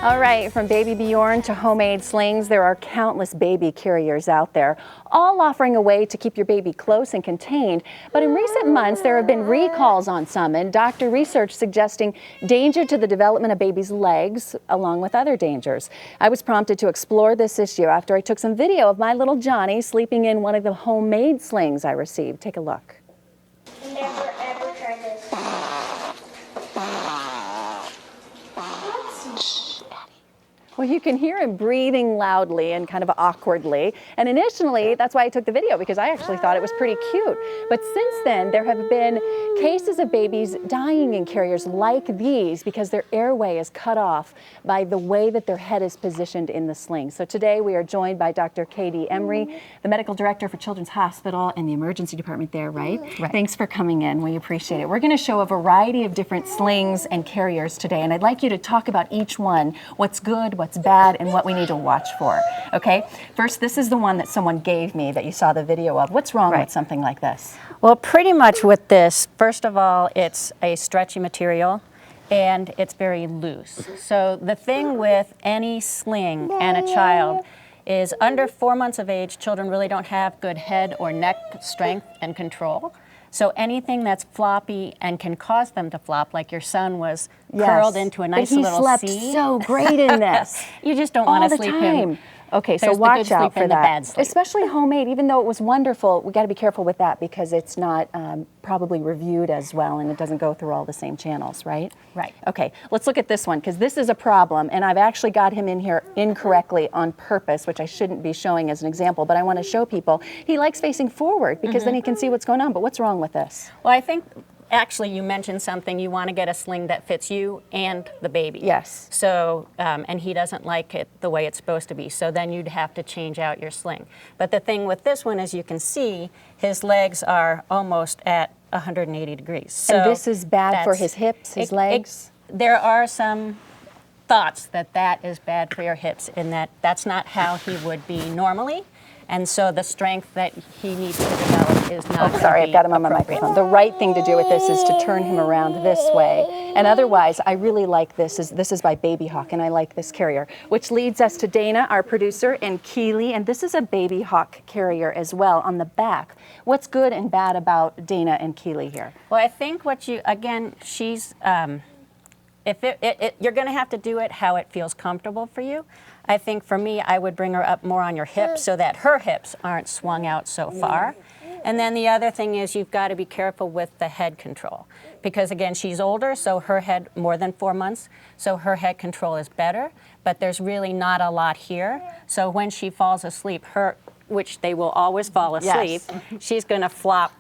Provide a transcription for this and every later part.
All right, from Baby Bjorn to homemade slings, there are countless baby carriers out there, all offering a way to keep your baby close and contained. But in recent months, there have been recalls on some, and doctor research suggesting danger to the development of babies' legs, along with other dangers. I was prompted to explore this issue after I took some video of my little Johnny sleeping in one of the homemade slings I received. Take a look. Never ever try this. Well, you can hear him breathing loudly and kind of awkwardly. And initially, that's why I took the video, because I actually thought it was pretty cute. But since then, there have been cases of babies dying in carriers like these because their airway is cut off by the way that their head is positioned in the sling. So today we are joined by Dr. Katie Emery, the medical director for Children's Hospital and the emergency department there, right? Right. Thanks for coming in. We appreciate it. We're going to show a variety of different slings and carriers today, and I'd like you to talk about each one, what's good, what's bad, and what we need to watch for. Okay? First, this is the one that someone gave me that you saw the video of. What's wrong with something like this? Well, pretty much with this, first of all, it's a stretchy material and it's very loose. So the thing with any sling and a child is under 4 months of age, children really don't have good head or neck strength and control. So anything that's floppy and can cause them to flop, like your son was curled into a nice little C. But he slept so great in this. You just don't want to sleep him. Okay, so watch out for that. Especially homemade, even though it was wonderful, we got to be careful with that because it's not probably reviewed as well and it doesn't go through all the same channels, right? Right. Okay, let's look at this one because this is a problem, and I've actually got him in here incorrectly on purpose, which I shouldn't be showing as an example, but I want to show people he likes facing forward because then he can see what's going on. But what's wrong with this? Well, I think actually you mentioned something. You want to get a sling that fits you and the baby. Yes. So, and he doesn't like it the way it's supposed to be, so then you'd have to change out your sling. But the thing with this one, as you can see, his legs are almost at 180 degrees. So and this is bad for his hips, his legs? There are some thoughts that that is bad for your hips in that that's not how he would be normally. And so the strength that he needs to develop is not I've got him on my microphone. The right thing to do with this is to turn him around this way. And otherwise, I really like this. This is by Baby Hawk, and I like this carrier, which leads us to Dana, our producer, and Keely. And this is a Baby Hawk carrier as well on the back. What's good and bad about Dana and Keely here? Well, I think what you, again, she's, if you're going to have to do it how it feels comfortable for you. I think for me, I would bring her up more on your hips so that her hips aren't swung out so far. And then the other thing is you've got to be careful with the head control. Because again, she's older, so her head, more than 4 months, so her head control is better, but there's really not a lot here. So when she falls asleep, which they will always fall asleep, she's going to flop,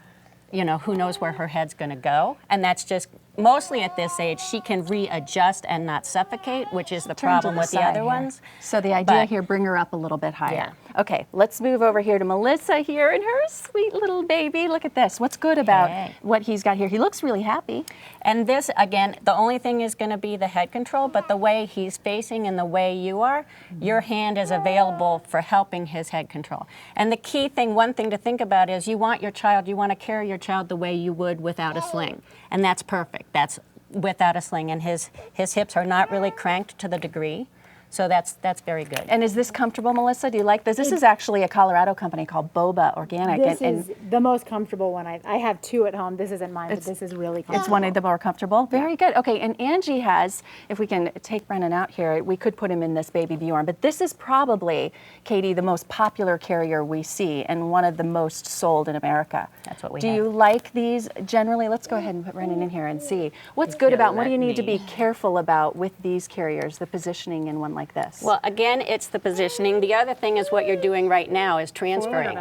you know, who knows where her head's going to go. And that's just, mostly at this age, she can readjust and not suffocate, which is the problem with the other ones. So the idea here, bring her up a little bit higher. Yeah. Okay, let's move over here to Melissa here and her sweet little baby. Look at this. What's good about what he's got here? He looks really happy. And this, again, the only thing is going to be the head control, but the way he's facing and the way you are, your hand is available for helping his head control. And the key thing, one thing to think about is you want to carry your child the way you would without a sling. And that's perfect. That's without a sling. And his hips are not really cranked to the degree. So that's very good. And is this comfortable, Melissa? Do you like this? This is actually a Colorado company called Boba Organic. This is the most comfortable one. I have two at home. This isn't mine, but this is really comfortable. It's one of the more comfortable? Very good. Okay, and Angie has, if we can take Brennan out here, we could put him in this Baby Bjorn, but this is probably, Katie, the most popular carrier we see and one of the most sold in America. That's what we Do you like these generally? Let's go ahead and put Brennan in here and see. What's good about, what do you need to be careful about with these carriers, the positioning in one like this? Well, again, it's the positioning. The other thing is what you're doing right now is transferring.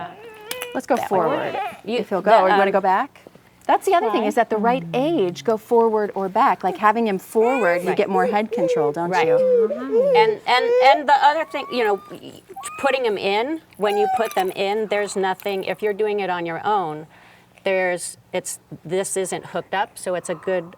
Let's go forward. If he'll go, or you want to go back? That's the other thing, is at the right age, go forward or back. Like having him forward, you get more head control, don't you? And the other thing, you know, putting them in, when you put them in, there's nothing, if you're doing it on your own, this isn't hooked up, so it's a good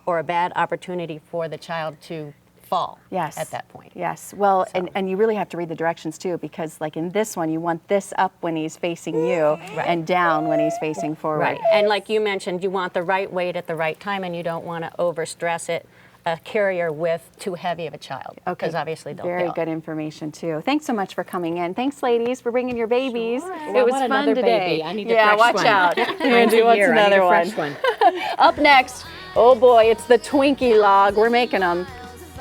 or a bad opportunity for the child to fall at that point. Yes, well, so. and you really have to read the directions too, because like in this one, you want this up when he's facing you and down when he's facing forward. Right, and like you mentioned, you want the right weight at the right time and you don't want to overstress it a carrier with too heavy of a child, because obviously they'll Very fail. good information too. Thanks so much for coming in. Thanks, ladies, for bringing your babies. Well, It was I want fun another today. baby. I need a yeah, fresh watch one. out. Mine's Angie a wants year. I need another a one. fresh one. Up next, oh boy, it's the Twinkie log. We're making them.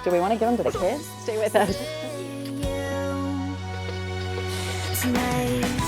Do we want to give them to the kids? Stay with us. Tonight